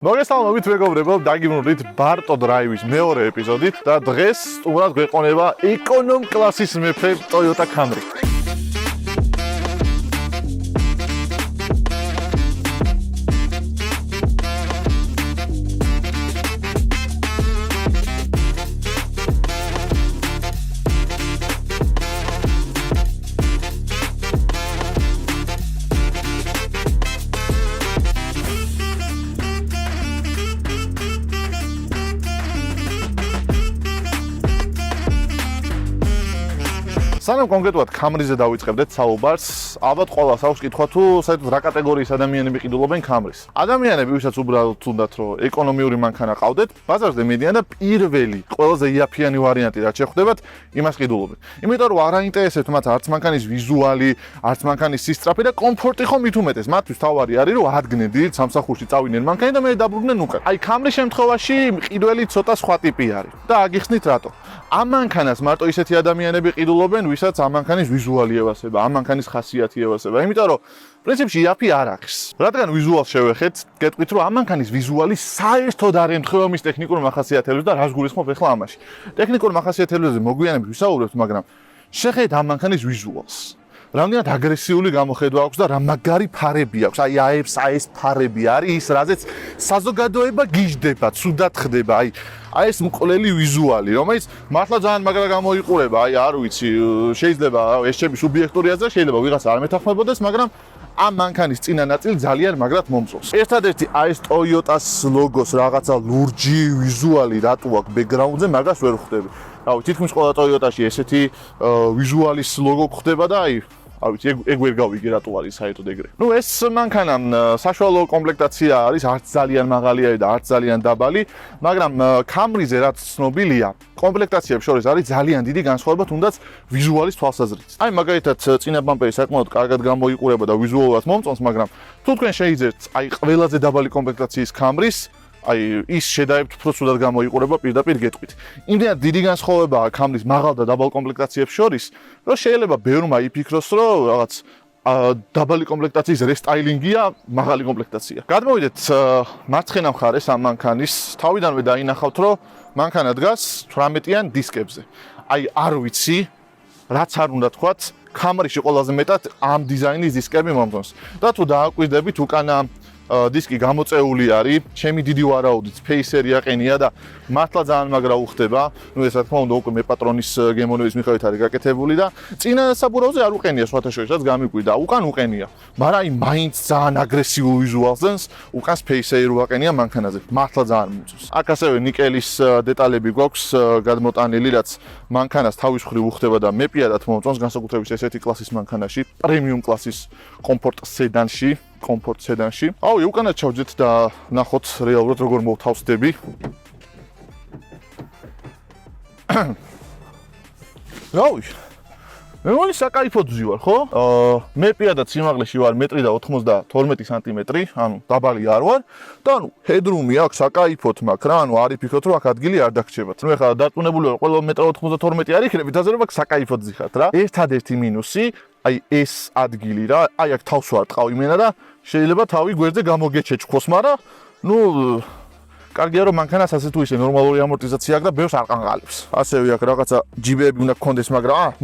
მოგესალმებით მეგობრებო, დაგიბრუნდით ბარტო დრაივის მეორე ეპიზოდით და დღეს სტუმრად გვეყონება ეკონომ კლასის მეფე Toyota Camry. სანამ კონკრეტულად Camry-ზე დავიწყებდეთ საუბარს, ალბათ ყველას აქვს კითხვა თუ საერთოდ რა კატეგორიის ადამიანები ყიდულობენ Camry-ს. ადამიანები, ვისაც უბრალოდ თუნდაც რომ ეკონომიური მანქანა ყავდეთ, ბაზარზე მიდიან და პირველი, ყველაზე იაფიანი ვარიანტი რაც შეხვდებათ, იმას ყიდულობენ. იმიტომ რომ არ აინტერესებთ მათ არც მანქანის ვიზუალი, არც მანქანის სისწრაფე და კომფორტი ხომ მით უმეტეს. მათთვის თავარი არის რომ ადგნენ დიდ სამსახურში წავიდნენ მანქანი და მე დაბრუნდნენ უკან. აი Camry-ის შემთხვევაში მყიდველი ცოტა სხვა ტიპი არის. და აგიხსნით რატო? ამ მანქანას მარტო ისეთი ადამიანები ყიდულობენ, ვისაც ამ მანქანის ვიზუალი ევასება, ამ მანქანის ხასიათი ევასება. იმიტომ რომ პრინციპში იაფი არ აქვს. რადგან ვიზუალს შევეხეთ, გეტყვით რომ ამ მანქანის ვიზუალი საერთოდ არ ემთხვევა მის ტექნიკურ მახასიათებლებს და რას გულისხმობ ახლა ამაში. ტექნიკურ მახასიათებლებზე მოგვიანებით ვისაუბრებთ, მაგრამ შეხედეთ ამ მანქანის ვიზუალს. რამდენად აგრესიული გამოხედვა აქვს და რა მაგარი ფარები აქვს. აი აებს ეს ფარები არის ის, რაზეც საზოგადოება გიждდება, ცუდად ხდება. აი ეს მკვლელი ვიზუალი, რომელიც მართლა ძალიან მაგრა გამოიყურება. აი არ ვიცი, შეიძლება ეს ჩემი სუბიექტური აზრია, შეიძლება ვიღაცა არ მეთანხმებოდეს, მაგრამ ამ მანქანის წინა ნაწილი ძალიან მაგრად მომწონს. ერთადერთი აი ეს Toyota-ს ლოგოს რაღაცა ლურჯი ვიზუალი რატო აქვს ბექგრაუნდზე, მაგას ვერ ხვდები. რავი, თითქმის ყველა Toyota-ში ესეთი ვიზუალის ლოგო გვხვდება და აი არ ვიცი, ეგ ვერ გავიგე რატო არის საერთოდ ეგრე. ნუ ეს მანქანა საშუალო კომპლექტაცია არის, არც ძალიან მაღალი არის და არც ძალიან დაბალი, მაგრამ Camry-ზე რაც ცნობილია, კომპლექტაციებს შორის არის ძალიან დიდი განსხვავება თუნდაც ვიზუალის თვალსაზრისით. აი მაგალითად წინა ბამპერი საკმაოდ კარგად გამოიყურება და ვიზუალურად მომწონს, მაგრამ თუ თქვენ შეიძებთ აი ყველაზე დაბალი კომპლექტაციის Camry-ს, აი ის შედაებთ უფრო სულად გამოიყურება პირდაპირ გეტყვით. იმდენად დიდი განსხვავებაა Camry-ს მაღალ და დაბალ კომპლექტაციებს შორის, რომ შეიძლება ბევრმა იფიქროს, რომ რაღაც დაბალი კომპლექტაციის რესტაილინგია მაღალი კომპლექტაცია. გადმოვიდეთ მარცხენა მხარეს ამ მანქანის, თავიდანვე დაინახავთ, რომ მანქანა დგას 18-იან დისკებზე. აი არ ვიცი, რაც არ უნდა თქვათ, Camry-ში ყველაზე მეტად ამ დიზაინის დისკები მომწონს. და თუ დააკვირდებით უკანა დისკი გამოწეული არის, ჩემი დიდი ვარაუდით ფეისერი აყენია და მართლა ძალიან მაგრა უხდება. ნუ ეს რა თქმა უნდა უკვე მე პატრონის გემოვნების მიხედვით არის გაკეთებული და წინა საბურავზე არ უყენია სხვათა შორის, რაც გამიკვირდა. უკან უყენია, მაგრამ აი მაინც ძალიან აგრესიულ ვიზუალს დენს, უკანს ფეისერი აყენია მანქანაზე. მართლა ძალიან მომწონს. აქ ასევე ნიკელის დეტალები გვაქვს გადმოტანილი, რაც მანქანას თავის მხრივ უხდება და მე პირადად მომწონს, განსაკუთრებით ესეთი კლასის მანქანაში, პრემიუმ კლასის კომფორტ სედანში. კომფორტ სედანში. აუ, უკანაც ჩავჯეთ და ნახოთ რეალურად როგორ მოვთავსდები. აუ, მე მგონი საკაიფოძი ვარ, ხო? მე პირადად სიმაღლეში ვარ 1.92 სანტიმეტრი, ანუ დაბალი არ ვარ და ანუ ჰედრუმი აქვს საკაიფოთ მაქვს რა, ანუ არ იფიქროთ რომ აქ ადგილი არ დაგრჩებათ. ნუ ეხლა დარწმუნებული ვარ, ყველა 1.92 არ იქნებით, ასე რომ აქ საკაიფოთ ზიხართ რა. ერთადერთი მინუსი აი ეს ადგილი რა, აი აქ თავს ვარ ტყავ იმენა და შეიძლება თავი გვერდზე გამოგეჩეჩქოს, მაგრამ ნუ კარგია რომ მანქანას ასე თუ ისე ნორმალური ამორტიზაცია აქვს და ბევრს არ ყანყალებს. ასევე აქ რაღაცა ჯიბეები უნდა გქონდეს, მაგრამ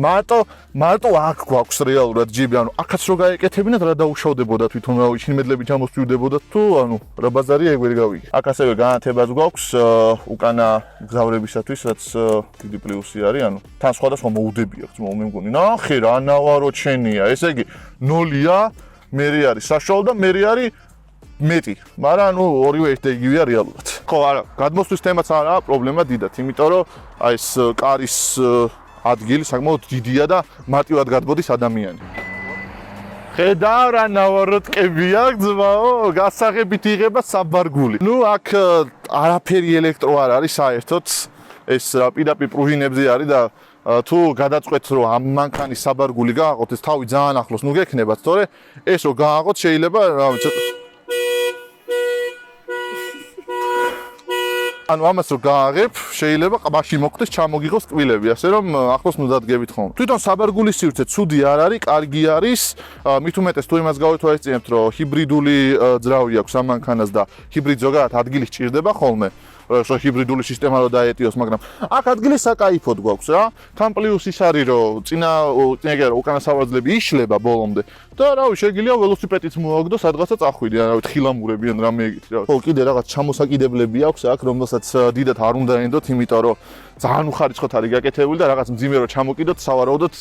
მარტო აქ გვაქვს რეალურად ჯიბი, ანუ აქაც რო გაეკეთებინათ რა დაუშავდებოდა თვითონ რა შინმედლებით ამოსწვივდებოდა თუ ანუ რა ბაზარია ეგ ვერ გავიგე. აქ ასევე განათებაც გვაქვს უკანა გზავრებისათვის, რაც დიდი პლუსი არის, ანუ თან სხვადასხვა მოუდები აქვს, მე მგონი. ნახე რა ნავაროჩენია, ესე იგი 0-ია, მე არის საშუალო და მე არის მეტი, მაგრამ ნუ ორივე ერთ იგივეა რეალურად. ხო, არა, გადმოსვლის თემაც არაა პრობლემა დიდად, იმიტომ რომ აი ეს კარის ადგილი საკმაოდ დიდია და მარტივად გადმოდის ადამიანი. ხედავ რა ნავაროტკები აქვს, ძმაო, გასაღებით იღება საბარგული. ნუ აქ არაფერი ელექტრო არ არის საერთოდ, ეს რა პირდაპირ პრუჟინებზე არის და თუ გადაწყვეტ რომ ამ მანქანის საბარგული გააყოთ, ეს თავი ძალიან ახლოს ნუ გექნებათ, თორე ეს რო გააყოთ შეიძლება რა ვიცი ანუ ამას რო გააღებ, შეიძლება მაშინ მოხდეს ჩამოგიღოს კბილები, ასე რომ ახლოს მოდადგებით ხომ. თვითონ საბარგულის სივრცე ცუდი არ არის, კარგი არის. მით უმეტეს თუ იმას გავეთვალისწინებთ, რომ ჰიბრიდული ძრავი აქვს ამ მანქანას და ჰიბრიდ ზოგადად ადგილი სჭირდება ხოლმე. ჰიბრიდული სისტემა რო დაეტიოს, მაგრამ აქ ადგილი საკაიფოდ გვაქვს რა. თან პლუს ის არის, რომ წინაგე უკანა სავარძლები იშლება ბოლომდე და რავი, შეგიძლია ველოსიპედით მოაგდო, სადღაცა წახვიდე, რავი, თხილამურები ან რამე ეგეთი რა. ხო, კიდე რაღაც ჩამოსაკიდებლები აქვს აქ, რომელსაც დიდად არ უნდა ენდოთ, იმიტომ რომ ძალიან უხარისხოთ არის გაკეთებული და რაღაც მძიმე რო ჩამოკიდოთ, სავარაუდოდ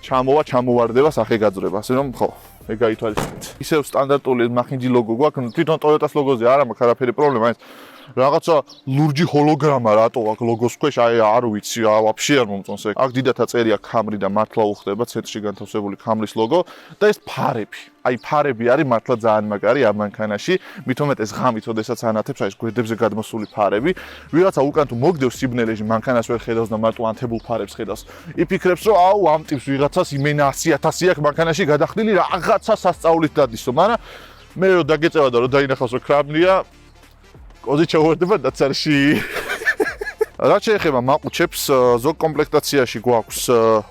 ჩამოვარდება სახეგაძრება, ასე რომ ხო, ეგ გაითვალისწინეთ. ისევ სტანდარტული მახინჯი ლოგო გვაქვს, თვითონ Toyota-ს ლოგოზე არ მაქვს არაფერი პრობლემა, ეს რაღაცა ლურჯი ჰოლოგრამა რატო აქ ლოგოს ქვეშ, აი არ ვიცი, ვაფშე არ მომწონს ეგ. აქ დიდად აწერია Camry და მართლა უხდება ცენტრში განთავსებული Camry-ს ლოგო და ეს ფარები. აი ფარები არის მართლა ძალიან მაგარი ამ მანქანაში. მით უმეტეს ღამით, ოდესაც ანათებს, აი ეს გვერდებზე გადმოსული ფარები. ვიღაცა უკან თუ მოგდევს სიბნელეში, მანქანას ვერ ხედავს და მარტო ანთებულ ფარებს ხედავს. იფიქრებს, რომ აუ ამ ტიპს ვიღაცას იმენა 100.000 აქვს მანქანაში გადახდილი რაღაცა სასწაულით დადისო, მაგრამ მე რო დაგეწევა და რო დაინახავს რომ Camry-ა ოზი ჩავარდება დაცარში. რაც შეეხება მაყუჩებს, ზოგ კომპლექტაციაში გვაქვს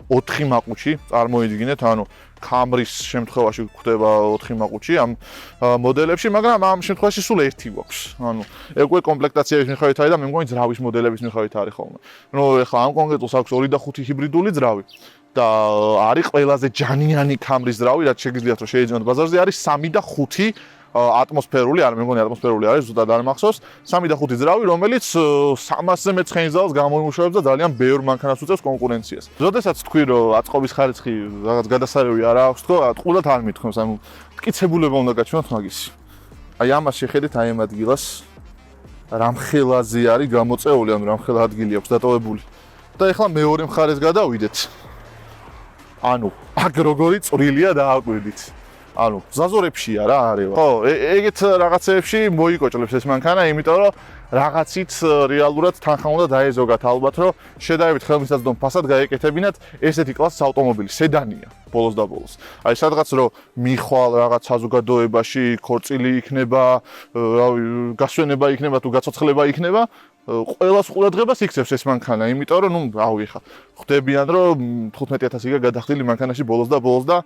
4 მაყუჩი, წარმოიდგინეთ, ანუ Camry-ს შემთხვევაში გვხვდება 4 მაყუჩი ამ მოდელებში, მაგრამ ამ შემთხვევაში სულ 1 გვაქვს. ანუ ეგ კომპლექტაციის მიხედვით არის და მე მგონი ძრავის მოდელების მიხედვით არის ხოლმე. ნუ ეხლა ამ კონკრეტულს აქვს 2 და 5 ჰიბრიდული ძრავი და არის ყველაზე ჯანიანი Camry-ს ძრავი, რაც შეგიძლიათ რომ შეიძინოთ ბაზარზე, არის 3 და 5 ატმოსფერული, არ მე მგონი ატმოსფერული არის, ზუსტად არ მახსოვს, 3 და 5 ძრავი, რომელიც 300-ზე მეტ ცხენისძალს გამოიმუშავებს და ძალიან ბევრ მანქანას უწევს კონკურენციას. როდესაც თქვი, რომ აწყობის ხარისხი რაღაც გადასარევი არ აქვს, თქო, ყურად არ მithქვამს, ანუ მტკიცებულება უნდა გაჩვენოთ მაგისი. აი ამას შეხედეთ, აი ამ ადგილას რამხელაზე არის გამოწეული, ანუ რამხელა ადგილი აქვს დატოვებული. და ეხლა მეორე მხარეს გადავიდეთ. ანუ აქ როგორი წვრილია დააკვირდით. ანუ ზაზორებში არა არის. ხო, ეგეთ რაღაცეებში მოიკოჭლებს ეს მანქანა, იმიტომ რომ რაღაცით რეალურად თანხა უნდა დაეზოგათ ალბათ, რომ შედარებით ხელმისაწვდომ ფასად გაეკეთებინათ ესეთი კლასის ავტომობილი, სედანია ბოლოს და ბოლოს. აი სადღაც რომ მიხვალ რაღაც საზოგადოებაში ქორწილი იქნება, რავი, გასვენება იქნება თუ გაცოცხლება იქნება, ყველას ყურადღებას იქცევს ეს მანქანა, იმიტომ რომ ნუ რავი ხა ხვდებიან რომ 15,000-ია გადახდილი მანქანაში ბოლოს და ბოლოს და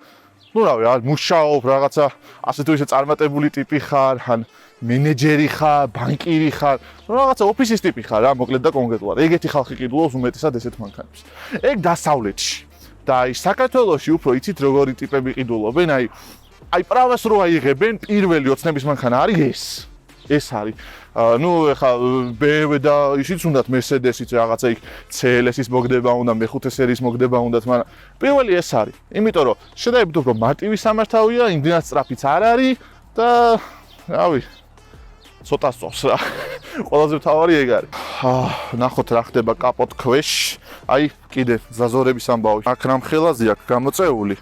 ნუ რავი, მუშაობ რაღაცა ასე თუ ისე წარმატებული ტიპი ხარ, ან მენეჯერი ხარ, ბანკირი ხარ, რაღაცა ოფისის ტიპი ხარ რა, მოკლედ და კონკრეტულად. ეგეთი ხალხი ყიდულობს უმეტესად ესეთ მანქანებს. ეგ დასავლეთში. და აი საქართველოში უფრო იცით როგორი ტიპები ყიდულობენ, აი პრავას რო აიღებენ, პირველი ოცნების მანქანა არის ეს. ეს არის. ნუ ეხა BMW და ისიც უნდათ Mercedes-იც რაღაცა იქ CLS-ის მოგდება უნდა, მეხუთე სერიის მოგდება უნდათ, მაგრამ პირველი ეს არის. იმიტომ რომ შედარებით უფრო მარტივი სამართავია, იმდენად სწრაფიც არ არის და რავი, ცოტა სწორს რა. ყველაზე მთავარი ეგ არის. ნახოთ რა ხდება კაპოტ ქვეშ. აი, კიდე ზაზორების ამბავი. აქ რამხელაზე აქვს გამოწეული.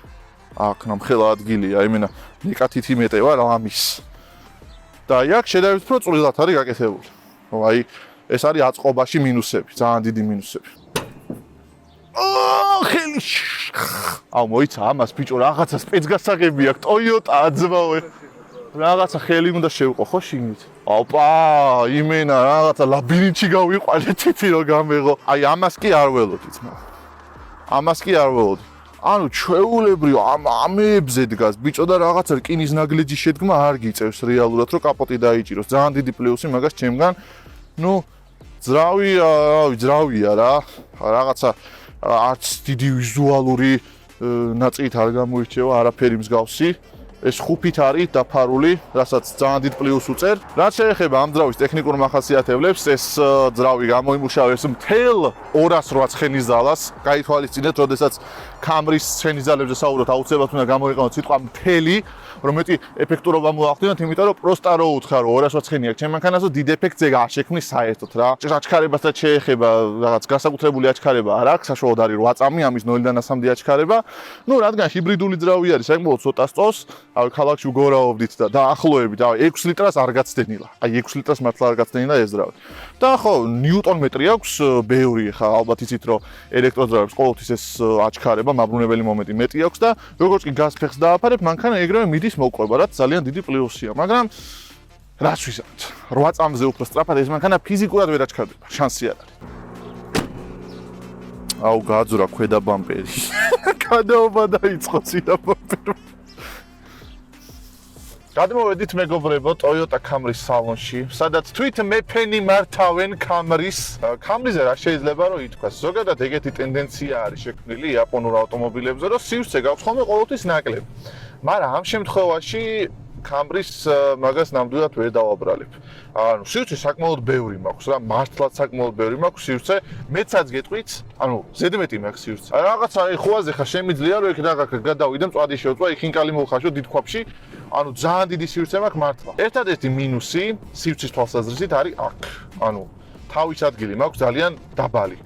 აქ რამხელა ადგილია, იმენა ნიკათით იმეტევა რამის. და აქ შედარებით უფრო წვრილად არის გაკეთებული. აი, ეს არის აწყობაში მინუსები, ძალიან დიდი მინუსები. ხელი. აუ მოიცა ამას ბიჭო რაღაცა სპეცგასაღები აქვს, Toyota აძმავე. რაღაცა ხელი უნდა შევყო ხო შიგნით. ოპა, იმენა რაღაცა ლაბირინთში გავიყვანე თითი რომ გამეღო. აი ამას კი არ ველოდით, მაგრამ. ამას კი არ ველოდი. ანუ ჩვეულებრივ ამებზე დგას ბიჭო და რაღაცა რკინის ნაგლეჯი შედგმა არ გიწევს რეალურად რომ კაპოტი დაიჭიროს. ძალიან დიდი პლუსი მაგას ჩემგან. ნუ ძრავია რა. რაღაცა არც დიდი ვიზუალური ნაწილით არ გამოირჩევა არაფერი მსგავსი. ეს ხუფით არის დაფარული, რასაც ძალიან დიდ პლუს უწერ. რაც შეეხება ამ ძრავის ტექნიკურ მახასიათებლებს, ეს ძრავი გამოიმუშავებს მთელ 208 ცხენისძალას. გაითვალისწინეთ, როდესაც Camry-ს ცხენისძალებზე საუბრობთ, აუცილებლად უნდა გამოიყენოთ სიტყვა მთელი, რომ მეტი ეფექტურობა მოახდინოთ, იმიტომ რომ პროსტა რო უთხრა, რომ 208 ცხენი აქვს ჩემ მანქანაზე, დიდ ეფექტზე არ შექმნის საერთოდ რა. აჩქარებასაც შეეხება, რაღაც განსაკუთრებული აჩქარება არ აქვს, საშუალოდ არის 8 წამი, ამის 0-დან 100-მდე აჩქარება. ნუ რადგან ჰიბრიდული ძრავი არის, საკმაოდ ცოტა სწორს, აი ქალაქში უგორაობდით და დაახლოებით, აი 6 ლიტრას არ გაცდენილა. აი 6 litrას მართლა არ გაცდენილა ეს ძრავი. და ხო, ნიუტონ-მეტრი აქვს ბევრი, ხა ალბათ იცით, რომ ელექტროძრავებს ყოველთვის ეს აჩქარება, მაბრუნებელი მომენტი მეტი აქვს და როგორც კი გაზ ფეხს დააფარებ, მანქანა ეგრევე მიდის მოყვება, რაც ძალიან დიდი პლუსია, მაგრამ რას ვიზამთ? 8 წამზე უფრო სწრაფად ეს მანქანა ფიზიკურად ვერ აჩქარდება, შანსი არ არის. აუ გააძურა ქვედა ბამპერი. გადაობა დაიწყო ცირა ბამპერი. გადმოვედით მეგობრებო Toyota Camry სალონში, სადაც თვით მეფენი მართავენ Camry-ს. Camry-ზე რა შეიძლება რომ ითქვას? ზოგადად ეგეთი ტენდენცია არის შექმნილი იაპონურ ავტომობილებზე, რომ სივრცე გაქვს ხოლმე ყოველთვის ნაკლები. მაგრამ ამ შემთხვევაში Camry-ს მაგას ნამდვილად ვერ დავაბრალებ. ანუ სივრცე საკმაოდ ბევრი მაქვს რა, მართლაც საკმაოდ ბევრი მაქვს სივრცე. მეცაც გეტყვით, ანუ ზედმეტი მაქვს სივრცე. რაღაცა ხუაზე ხა შემიძლია რომ იქ რაღაც გადავიდე, მწვადი შევწვა, ხინკალი მოვხაშო დიდ ქვაბში. ანუ ძალიან დიდი სივრცე მაქვს მართლა. ერთადერთი მინუსი სივრცის თვალსაზრისით არის აქ. ანუ თავის ადგილი მაქვს ძალიან დაბალი.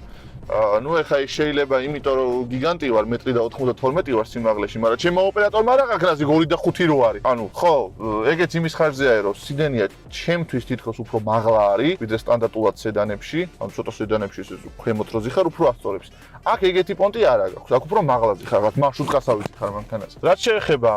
ნუ ეხა ის შეიძლება იმიტომ რომ გიგანტი ვარ 1.92 ვარ სიმაღლეში, მაგრამ ჩემო ოპერატორმა რა გაქნასი 2.5 რო არის. ანუ ხო, ეგეც იმის ხარჯზეა რომ სიდენია ჩემთვის თითქოს უფრო მაღლა არის, ვიდრე სტანდარტულად სედანებში, ანუ ცოტა სედანებში ეს ქვემოთ რო ზიხარ უფრო ასწორებს. აქ ეგეთი პონტი არ აქვს, აქ უფრო მაღლა ზიხარ, რაღაც მარშრუტკასავით ხარ მანქანაზე. რაც შეეხება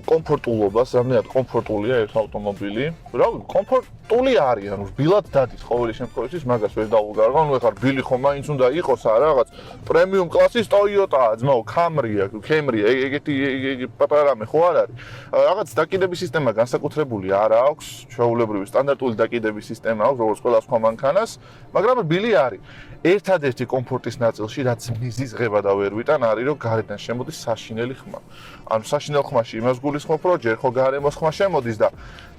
კომფორტულობას, რამდენად კომფორტულია ეს ავტომობილი? რა ვიცი, კომფორტული არის, ანუ რბილად დადის ყოველი შემთხვევაში, მაგას ვერ დავუგარღავ, ნუ ეხა რბილი ხომ მაინც უნდა იყოს რაღაც პრემიუმ კლასის Toyota-ა, ძმაო, Camry-ა, ეგეთი პატარა რამე ხო არ არის. რაღაც დაკიდების სისტემა განსაკუთრებული არ აქვს, ჩვეულებრივი სტანდარტული დაკიდების სისტემა აქვს, როგორც ყველა სხვა მანქანას, მაგრამ რბილი არის. ერთადერთი კომფორტის ნაწილში, რაც მიზის ღება და ვერ ვიტან, არის რომ გარედან შემოდის საშინელი ხმა. ანუ საშინელ ხმაში იმას გულისხმობ, რომ ჯერ ხო გარემოს ხმა შემოდის და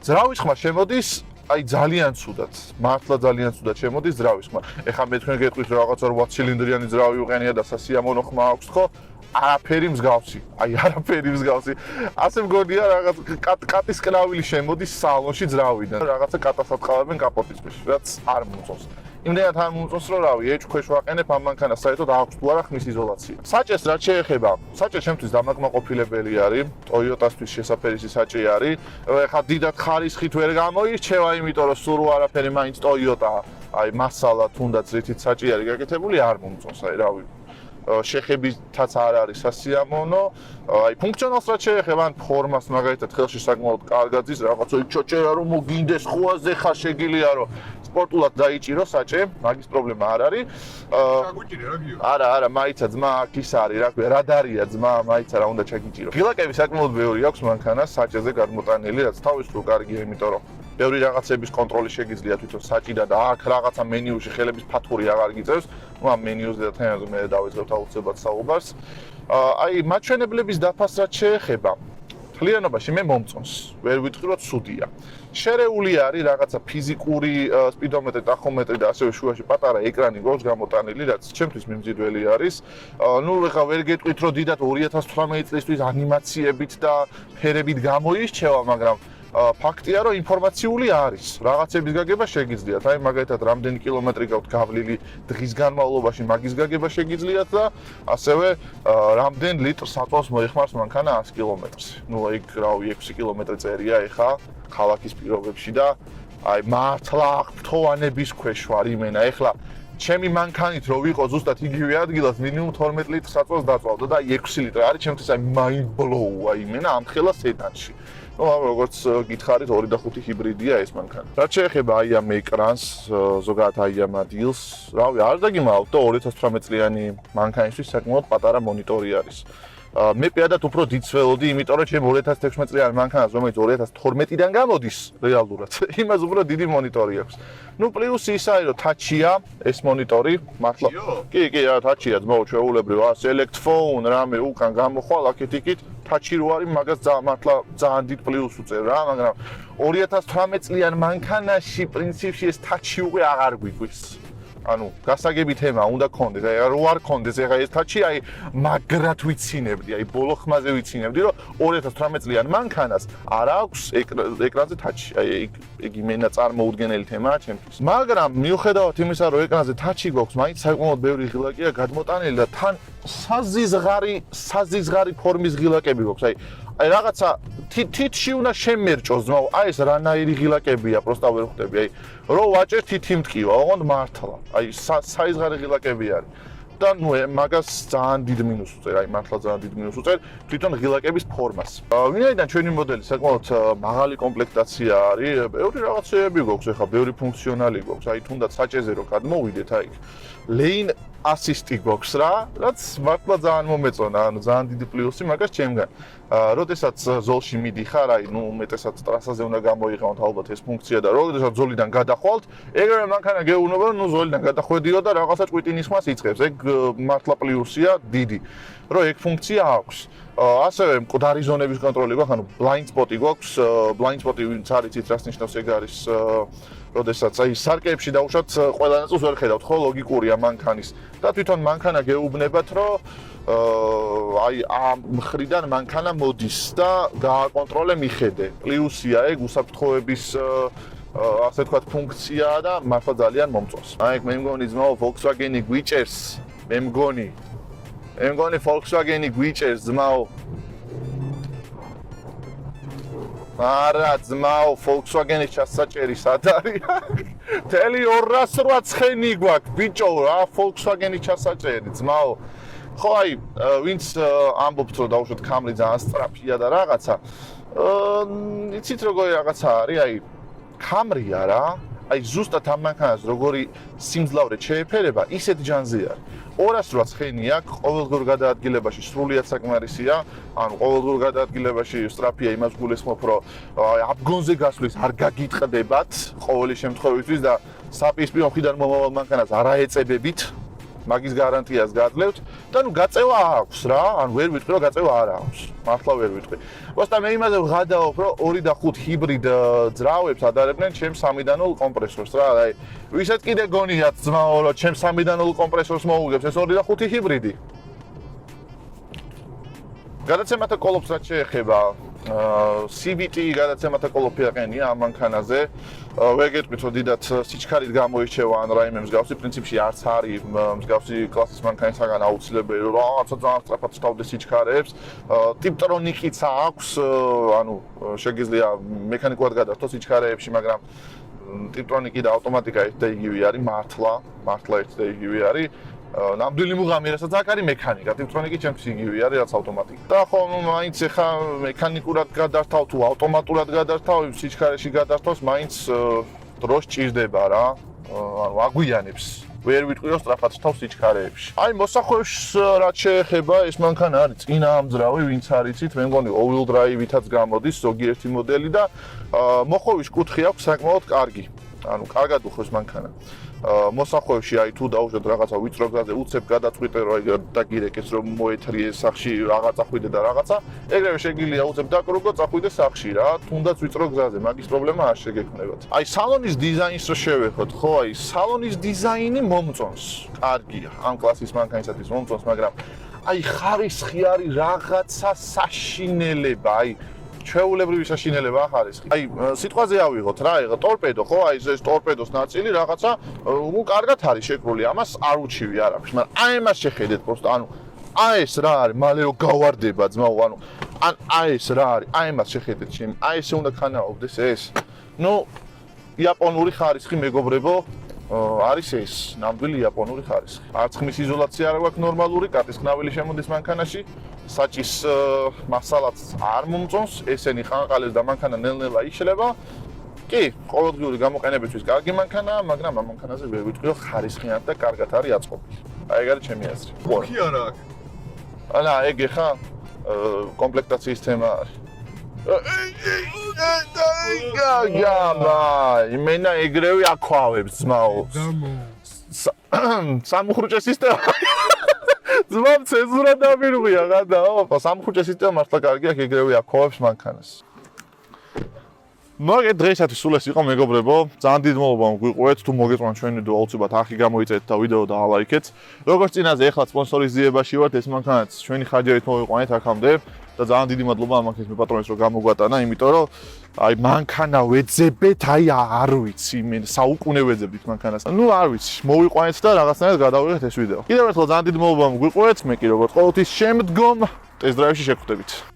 ძრავის ხმა შემოდის აი ძალიან ცუდად, მართლა ძალიან ცუდად შემოდის ძრავის ხმა. ეხლა მე თქვენ გეტყვით რომ რაღაცა 8 ცილინდრიანი ძრავი უყენია და სასიამოვნო ხმა აქვს ხო? არაფერი მსგავსი, აი არაფერი მსგავსი. ასე მგონია რაღაც კატის კნავილი შემოდის სალონში ძრავიდან. რაღაცა კატას ატყავებენ კაპოტისთვის, რაც არ მომწონს. იმდენად არ მომწონს რომ რავი, ეჭქვეშ ვაყენებ ამ მანქანას საერთოდ აქვს თუ არა ხმის იზოლაცია. საჭეს რაც შეეხება, საჭე შემთთვის დამაკმაყოფილებელი არის, Toyota-სთვის შესაფერისი საჭე არის. ეხლა დიდად ხარისხით ვერ გამოირჩევა, იმიტომ რომ სულ არაფერი მაინც Toyota, აი მასალა თუნდაც რითიც საჭე არის გაკეთებული, არ მომწონს, აი რავი. შეხებითაც არ არის სასიამოვნო, აი ფუნქციონალს რაც შეეხება, ან ფორმას მაგალითად ხელში საკმაოდ კარგად ზის, რაღაცა ჩოჭერა რომ მოგინდეს ხუაზე ხარ შეგილია რომ სპორტულად დაიჭირო საჭე, მაგის პრობლემა არ არის. ჩაგუჭირე რა გიო? არა, მაიცა ძმა აქ ის არის, რა ქვია, რადარია ძმა, მაიცა რა უნდა ჩაგიჭირო. ღილაკები საკმაოდ ბევრი აქვს მანქანას საჭეზე გადმოტანილი, რაც თავისუფლ კარგია, იმიტომ რომ ბევრი რაღაცების კონტროლი შეგიძლია თვითონ საჭიდან და აქ რაღაცა მენიუში ხელების ფათური აღარ გიწევს. ნუ ამ მენიუზე და თანაზე მე დავიწყებთ აუცილებლად საუბარს. აი მაჩვენებლების დაფას რაც შეეხება, მთლიანობაში მე მომწონს, ვერ ვიტყვი რომ ცუდია. შერეული არის რაღაცა ფიზიკური სპიდომეტრი, ტახომეტრი და ასევე შუაში პატარა ეკრანი გვაქვს გამოტანილი, რაც ჩემთვის მიმზიდველი არის. ნუ ეხლა ვერ გეტყვით რომ დიდად 2018 წლისთვის ანიმაციებით და ფერებით გამოირჩევა, მაგრამ ფაქტია რომ ინფორმაციული არის. რაღაცების გაგება შეგიძლიათ. აი მაგალითად რამდენი კილომეტრი გაქვთ გავლილი დღის განმავლობაში, მაგის გაგება შეგიძლიათ და ასევე რამდენ ლიტრს აწვავს მოიხმარს მანქანა 100 კილომეტრზე. ნუ აი რავი 6 კილომეტრი წერია ეხა ქალაქის პირობებში და აი მართლა ფთოვანების ქვეშ ვარ იმენა. ეხლა ჩემი მანქანით რო ვიყო ზუსტად იგივე ადგილას მინიმუმ 12 ლიტრს აწვავს დაწვავდა და 6 ლიტრი არის ჩემთვის აი mind blow იმენა ამ ხელა სედანში. ნუ როგორც გითხარით 2.5 ჰიბრიდია ეს მანქანა. რაც შეეხება აი ამ ეკრანს, ზოგადად აი ამ დილს, რავი, არ დაგიმალავთ და 2018 წლიანი მანქანისთვის საკმაოდ პატარა მონიტორი არის. მე პირადად უფრო დიდს ველოდი, იმიტომ რომ ჩემ 2016 წლიანი მანქანას, რომელიც 2012-დან გამოდის რეალურად, იმას უფრო დიდი მონიტორი აქვს. ნუ პლუსი ის არის, რომ touch-ია ეს მონიტორი, მართლა. კი, რა touch-ია, ძმაო, ჩვეულებრივ, select phone, რამე უკან გამოხვალ, აქეთ-იქით touch-ი რო არის, მაგას მართლა ძალიან დიდ პლუსს უწევ რა, მაგრამ 2018 წლიან მანქანაში პრინციპში ეს touch-ი უკვე აღარ გვიგვრის. ანუ გასაგები თემა უნდა გქონდეს, აი რო არ გქონდეს ეხა ეს touch-ი, აი მაგრად ვიცინებდი, აი ბოლო ხმაზე ვიცინებდი, რომ 2018 წლიან მანქანას არ აქვს ეკრანზე touch-ი. აი ეგ იმენა წარმოუდგენელი თემაა ჩემთვის. მაგრამ მიუხედავად იმისა, რომ ეკრანზე touch-ი გვაქვს, მაინც საკმაოდ ბევრი ღილაკია გადმოტანილი და თან საზიზღარი ფორმის ღილაკები გვაქვს. აი რაღაცა თითში უნდა შემერჭოს, ძმაო, აი ეს რანაირი ღილაკებია, პროსტა ვერ ხვდები, აი რო ვაჭერ თითი მტკივა, ოღონდ მართლა. აი საიზღარი ღილაკები არის. და ნუ მაგას ძალიან დიდ მინუსს უწერ, აი მართლა ძალიან დიდ მინუსს უწერ თვითონ ღილაკების ფორმას. ვინაიდან ჩვენი მოდელი საკმაოდ მაღალი კომპლექტაცია არის, ბევრი რაღაცეები გვაქვს, ეხლა ბევრი ფუნქციონალი გვაქვს, აი თუნდაც საჭეზე რო გადმოვიდეთ, აი lane assist-ი გვაქვს რა, რაც მართლა ძალიან მომეწონა, ანუ ძალიან დიდი პლუსი მაგას ჩემგან. როდესაც ზოლში მიდიხარ, აი ნუ უმეტესად ტრასაზე უნდა გამოიყენოთ ალბათ ეს ფუნქცია და როდესაც ზოლიდან გადახვალთ, ეგრევე მანქანა გეუბნება, ნუ ზოლიდან გადახვედიო და რაღაცა ჭვიტინის ხმას იწყებს. ეგ მართლა პლუსია დიდი, რომ ეგ ფუნქცია აქვს. ასევე მკვდარი ზონების კონტროლი გვაქვს, ანუ blind spot-ი გვაქვს, blind spot-ი ვინც არ იცით რას ნიშნავს, ეგ არის როდესაც აი სარკეებში დაუშვათ ყველა ნაწილს ვერ ხედავთ, ხო ლოგიკურია მანქანის და თვითონ მანქანა გეუბნებათ, რომ აი ამ მხრიდან მანქანა მოდის და გააკონტროლე მიხედე. პლუსია ეგ უსაფრთხოების ასე ვთქვათ ფუნქციაა და მართლა ძალიან მომწონს. აი მე მგონი ძმაო Volkswagen-ი გვიჭერს, მე მგონი Volkswagen-ი გვიჭერს ძმაო. არა ძმაო, Volkswagen-ის ჩასაჭერი სად არის? თელი 208 ცხენი გვაქვს, ბიჭო, რა Volkswagen-ის ჩასაჭერი ძმაო. ხო აი, ვინც ამბობთ, რომ დაუშვათ Camry ძალიან სწრაფია და რაღაცა. იცით როგორი რაღაცა არის, აი Camry-ა რა. აი ზუსტად ამ მანქანას როგორი სიმძლავრე შეეფერება, ისეთ ჯანზე არის. 208 ცხენი აქვს, ყოველდღიურ გადაადგილებაში სრულიად საკმარისია, ანუ ყოველდღიურ გადაადგილებაში სწრაფია იმას გულისხმობ, რომ აბგონზე გასვლის არ გაგიტყდებათ ყოველი შემთხვევისთვის და საპირისპირო მხრიდან მომავალ მანქანას არ აეწებებით. მაგის გარანტიას გაძლევთ და ნუ გაწევა აქვს რა, ანუ ვერ ვიტყვი რომ გაწევა არ აქვს. მართლა ვერ ვიტყვი. უბრალოდ მე იმაზე ვღადაობ, რომ 2 და 5 ჰიბრიდ ძრავებს ადარებდნენ ჩემს 3 და 0 კომპრესორს რა. აი, ვისაც კიდე გონიათ ძმაო, რომ ჩემს 3 და 0 კომპრესორს მოუგებს ეს 2 და 5 ჰიბრიდი. გადაცემათა კოლოფს რაც შეეხება, CVT გადაცემათა კოლოფი აყენია ამ მანქანაზე. ვერ გეტყვით, რომ დიდად სიჩქარით გამოირჩევა ან რაიმე მსგავსი, პრინციპში არც არის მსგავსი კლასის მანქანისგან აუცილებელი, რომ რაღაცა ძალიან სწრაფად სთავდეს სიჩქარეებს. ტიპტრონიკიც აქვს, ანუ შეგიძლია მექანიკურად გადართოს სიჩქარეებში, მაგრამ ტიპტრონიკი და ავტომატიკა ერთ და იგივე არის, მართლა ერთ და იგივე არის. ნამდვილი მუღამი, რასაც აქ არის მექანიკა, ტიპტრონიკი ჩემთვის იგივე არის, რაც ავტომატიკა. და ხო, ნუ მაინც ეხა მექანიკურად გადართავ თუ ავტომატურად გადართავ, სიჩქარეში გადართოს, მაინც დრო სჭირდება რა. ანუ აგვიანებს. ვერ ვიტყვი რომ სწრაფად თავ სიჩქარეებში. აი მოსახვევს რაც შეეხება, ეს მანქანა არის წინა ამძრავი, ვინც არ იცით, მე მგონი all-wheel drive-ითაც გამოდის ზოგიერთი მოდელი და მოხვევის კუთხე აქვს საკმაოდ კარგი. ანუ კარგად უხევს მანქანა. მოსახვევში აი თუ დაუშვათ რაღაცა ვიწრო გზაზე უცებ გადაწყვიტე რომ აი დაგირეკეს რომ მოეთრიე სახში რაღაცა ხვიდე და რაღაცა ეგრევე შეგიძლია უცებ დაკრუგო წახვიდე სახში რა თუნდაც ვიწრო გზაზე მაგის პრობლემა არ შეგექმნებათ აი სალონის დიზაინს რო შევეხოთ ხო აი სალონის დიზაინი მომწონს კარგია ამ კლასის მანქანისათვის მომწონს მაგრამ აი ხარისხი არის რაღაცა საშინელება აი ჩვეულებრივი საშინელება ახარის. აი, სიტყვაზე ავიღოთ რა, ეხა ტორპედო, ხო? აი, ეს ტორპედოს ნაწილი რაღაცა, ნუ კარგად არის შეკრული, ამას არ უჩივი არ აქვს, მაგრამ აი მას შეხედეთ პროსტო, ანუ აი ეს რა არის, მალე რო გავარდება ძმაო, ანუ აი ეს რა არის, აი მას შეხედეთ ჩემი, აი ესე უნდა ქანაობდეს ეს. ნუ იაპონური ხარისხი მეგობრებო, არის ეს ნამდვილი იაპონური ხარისხი. არც ხმის იზოლაცია არ გვაქვს ნორმალური, კატის ხნავილი შემოდის მანქანაში. საჭის მასალაც არ მომწონს, ესენი ხანყალეს და მანქანა ნელ-ნელა იშლება. კი, ყოველდღიური გამოყენებისთვის კარგი მანქანაა, მაგრამ ამ მანქანაზე ვერ ვიტყვი, რომ ხარისხიანად და კარგად არის აწყობილი. აი ეგ არის ჩემი აზრი. მოხი არა აქ. ანა, ეგ ხა კომპლექტაციის თემა არის. იმენა ეგრევე აქვავებს ძმაო. სამუხრუჭე სისტემა. ძმამ ცენზურა დამირღვია გადაო. სამუხრუჭე სისტემა მართლა კარგია, ეგრევე აქვავებს მანქანას. მოგე დღეისათვის სულ ეს იყო მეგობრებო. ძალიან დიდი მადლობა გვიყვეთ თუ მოგეწონა ჩვენი ვიდეო აუცილებლად ახი გამოიწეთ და ვიდეო დაალაიქეთ. როგორც წინაზე ეხლა სპონსორის ძიებაში ვართ, ეს მანქანაც ჩვენი ხარჯებით მოვიყვანეთ აქამდე. და ძალიან დიდი მადლობა ამ მანქანის მეპატრონეს რომ გამოგვატანა, იმიტომ რომ აი მანქანა ვეძებეთ, აი არ ვიცი, მე საუკუნე ვეძებდით მანქანას. ნუ არ ვიცი, მოვიყვანეთ და რაღაცნაირად გადავიღეთ ეს ვიდეო. კიდევ ერთხელ ძალიან დიდი მადლობა გვიყვეთ, მე კი როგორც ყოველთვის შემდგომ ტესტ დრაივში შეგხვდებით.